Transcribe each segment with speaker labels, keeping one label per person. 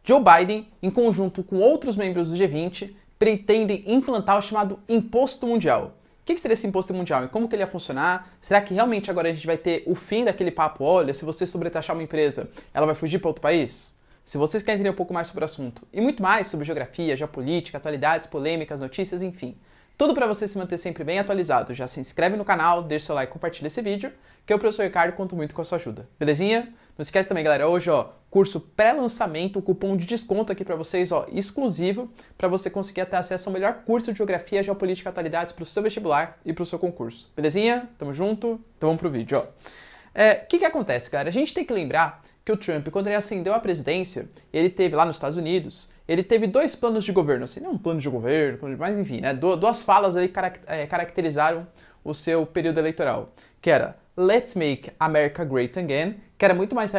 Speaker 1: Joe Biden, em conjunto com outros membros do G20, pretendem implantar o chamado Imposto Mundial. O que seria esse Imposto Mundial e como que ele ia funcionar? Será que realmente agora a gente vai ter o fim daquele papo, olha, se você sobretaxar uma empresa, ela vai fugir para outro país? Se vocês querem entender um pouco mais sobre o assunto e muito mais sobre geografia, geopolítica, atualidades, polêmicas, notícias, enfim, tudo para você se manter sempre bem atualizado, já se inscreve no canal, deixa seu like e compartilha esse vídeo, que eu, professor Ricardo, conto muito com a sua ajuda. Belezinha? Não esquece também, galera, hoje, curso pré-lançamento, cupom de desconto aqui para vocês, exclusivo, para você conseguir ter acesso ao melhor curso de geografia, geopolítica e atualidades para o seu vestibular e para o seu concurso. Belezinha? Tamo junto? Então vamos pro vídeo, O que acontece, galera? A gente tem que lembrar que o Trump, quando ele ascendeu à presidência, ele teve lá nos Estados Unidos, ele teve dois planos de governo, assim, não um plano de governo, mas enfim, né, duas falas ali caracterizaram o seu período eleitoral, que era Let's Make America Great Again, que era muito mais,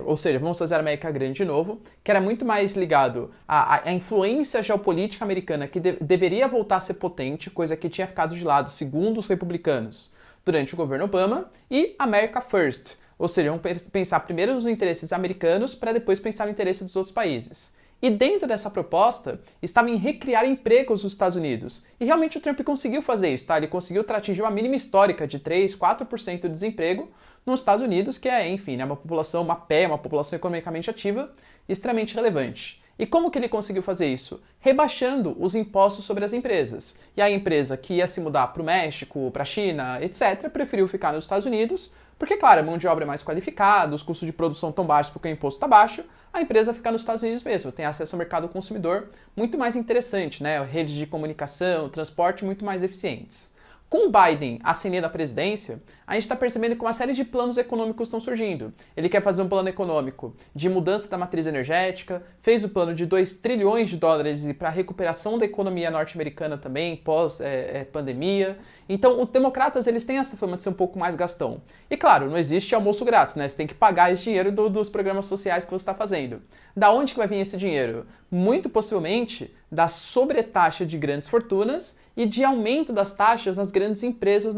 Speaker 1: ou seja, vamos fazer a América grande de novo, que era muito mais ligado à influência geopolítica americana, que deveria voltar a ser potente, coisa que tinha ficado de lado, segundo os republicanos, durante o governo Obama, e America First, ou seja, vamos pensar primeiro nos interesses americanos para depois pensar no interesse dos outros países. E dentro dessa proposta, estava em recriar empregos nos Estados Unidos. E realmente o Trump conseguiu fazer isso, tá? Ele conseguiu atingir uma mínima histórica de 3, 4% de desemprego nos Estados Unidos, que é, enfim, né, uma população, uma população economicamente ativa, extremamente relevante. E como que ele conseguiu fazer isso? Rebaixando os impostos sobre as empresas. E a empresa que ia se mudar para o México, para a China, etc., preferiu ficar nos Estados Unidos, porque, claro, a mão de obra é mais qualificada, os custos de produção estão baixos porque o imposto está baixo, a empresa fica nos Estados Unidos mesmo, tem acesso ao mercado consumidor muito mais interessante, né? Redes de comunicação, transporte muito mais eficientes. Com o Biden ascendendo à presidência, a gente está percebendo que uma série de planos econômicos estão surgindo. Ele quer fazer um plano econômico de mudança da matriz energética, fez o plano de 2 trilhões de dólares para a recuperação da economia norte-americana também, pós-pandemia. Então, os democratas eles têm essa fama de ser um pouco mais gastão. E claro, não existe almoço grátis, né? Você tem que pagar esse dinheiro dos programas sociais que você está fazendo. Da onde que vai vir esse dinheiro? Muito possivelmente da sobretaxa de grandes fortunas e de aumento das taxas nas grandes empresas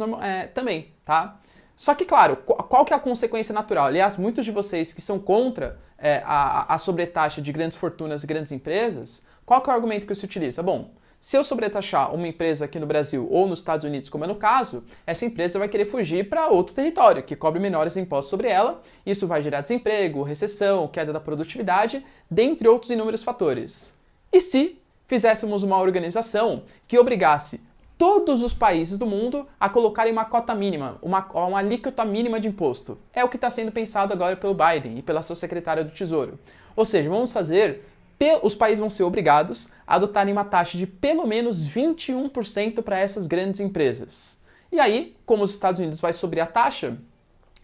Speaker 1: também, tá? Só que, claro, qual que é a consequência natural? Aliás, muitos de vocês que são contra a sobretaxa de grandes fortunas e grandes empresas, qual que é o argumento que se utiliza? Bom, se eu sobretaxar uma empresa aqui no Brasil ou nos Estados Unidos, como é no caso, essa empresa vai querer fugir para outro território, que cobre menores impostos sobre ela, isso vai gerar desemprego, recessão, queda da produtividade, dentre outros inúmeros fatores. E se fizéssemos uma organização que obrigasse todos os países do mundo a colocarem uma cota mínima, uma alíquota mínima de imposto? É o que está sendo pensado agora pelo Biden e pela sua secretária do Tesouro. Ou seja, os países vão ser obrigados a adotarem uma taxa de pelo menos 21% para essas grandes empresas. E aí, como os Estados Unidos vai subir a taxa,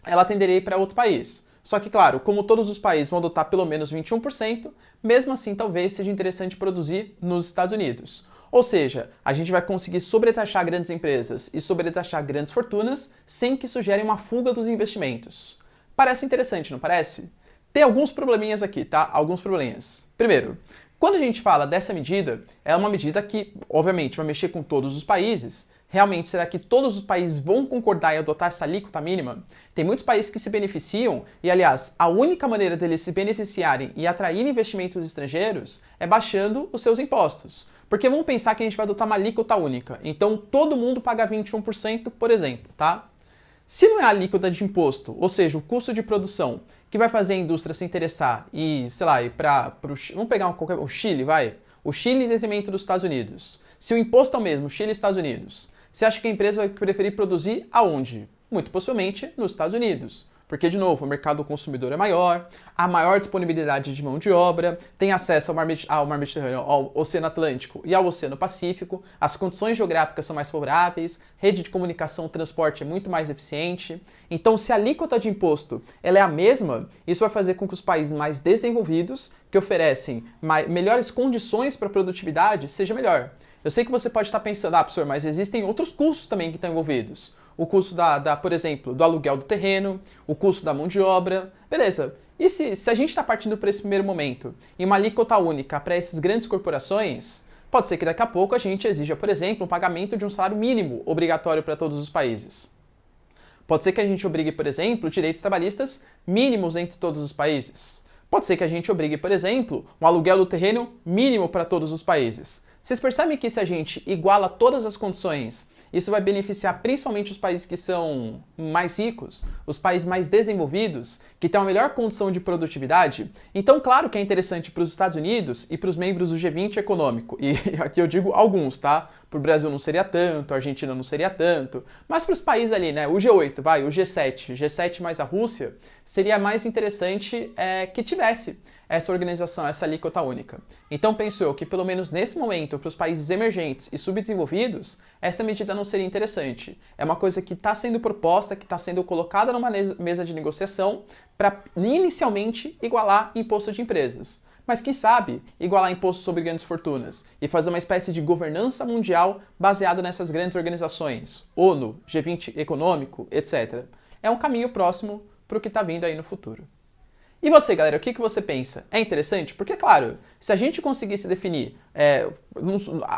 Speaker 1: ela tenderia a ir para outro país. Só que, claro, como todos os países vão adotar pelo menos 21%, mesmo assim talvez seja interessante produzir nos Estados Unidos. Ou seja, a gente vai conseguir sobretaxar grandes empresas e sobretaxar grandes fortunas sem que isso gere uma fuga dos investimentos. Parece interessante, não parece? Tem alguns probleminhas aqui, tá? Alguns probleminhas. Primeiro, quando a gente fala dessa medida, é uma medida que, obviamente, vai mexer com todos os países. Realmente, será que todos os países vão concordar em adotar essa alíquota mínima? Tem muitos países que se beneficiam e, aliás, a única maneira deles se beneficiarem e atrair investimentos estrangeiros é baixando os seus impostos. Porque vamos pensar que a gente vai adotar uma alíquota única. Então, todo mundo paga 21%, por exemplo, tá? Se não é a alíquota de imposto, ou seja, o custo de produção, que vai fazer a indústria se interessar e, sei lá, ir para vamos pegar o Chile, vai? O Chile em detrimento dos Estados Unidos. Se o imposto é o mesmo, Chile e Estados Unidos, você acha que a empresa vai preferir produzir aonde? Muito possivelmente nos Estados Unidos. Porque, de novo, o mercado consumidor é maior, há maior disponibilidade de mão de obra, tem acesso ao Mar Mediterrâneo, ao Oceano Atlântico e ao Oceano Pacífico, as condições geográficas são mais favoráveis, rede de comunicação e transporte é muito mais eficiente. Então, se a alíquota de imposto ela é a mesma, isso vai fazer com que os países mais desenvolvidos, que oferecem melhores condições para a produtividade, seja melhor. Eu sei que você pode estar pensando, professor, mas existem outros custos também que estão envolvidos. O custo por exemplo, do aluguel do terreno, o custo da mão de obra. Beleza. E se a gente está partindo para esse primeiro momento em uma alíquota única para essas grandes corporações, pode ser que daqui a pouco a gente exija, por exemplo, um pagamento de um salário mínimo obrigatório para todos os países. Pode ser que a gente obrigue, por exemplo, direitos trabalhistas mínimos entre todos os países. Pode ser que a gente obrigue, por exemplo, um aluguel do terreno mínimo para todos os países. Vocês percebem que se a gente iguala todas as condições, isso vai beneficiar principalmente os países que são mais ricos, os países mais desenvolvidos, que têm uma melhor condição de produtividade? Então, claro que é interessante para os Estados Unidos e para os membros do G20 econômico. E aqui eu digo alguns, tá? Para o Brasil não seria tanto, a Argentina não seria tanto, mas para os países ali, né? O G8, vai, o G7 mais a Rússia, seria mais interessante que tivesse essa organização, essa alíquota única. Então penso eu que pelo menos nesse momento, para os países emergentes e subdesenvolvidos, essa medida não seria interessante. É uma coisa que está sendo proposta, que está sendo colocada numa mesa de negociação para inicialmente igualar imposto de empresas. Mas quem sabe igualar imposto sobre grandes fortunas e fazer uma espécie de governança mundial baseada nessas grandes organizações, ONU, G20 econômico, etc. É um caminho próximo para o que está vindo aí no futuro. E você, galera, o que você pensa? É interessante? Porque, claro, se a gente conseguisse definir,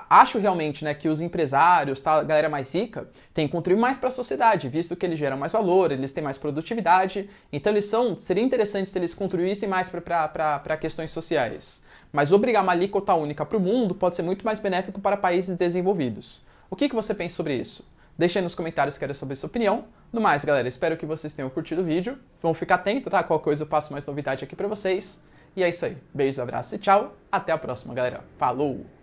Speaker 1: acho realmente, né, que os empresários, tá, a galera mais rica, tem que contribuir mais para a sociedade, visto que eles geram mais valor, eles têm mais produtividade, então seria interessante se eles contribuíssem mais para questões sociais. Mas obrigar uma alíquota única para o mundo pode ser muito mais benéfico para países desenvolvidos. O que você pensa sobre isso? Deixa aí nos comentários, quero saber sua opinião. No mais, galera, espero que vocês tenham curtido o vídeo. Vão ficar atentos, tá? Qualquer coisa eu passo mais novidade aqui pra vocês. E é isso aí. Beijos, abraços e tchau. Até a próxima, galera. Falou!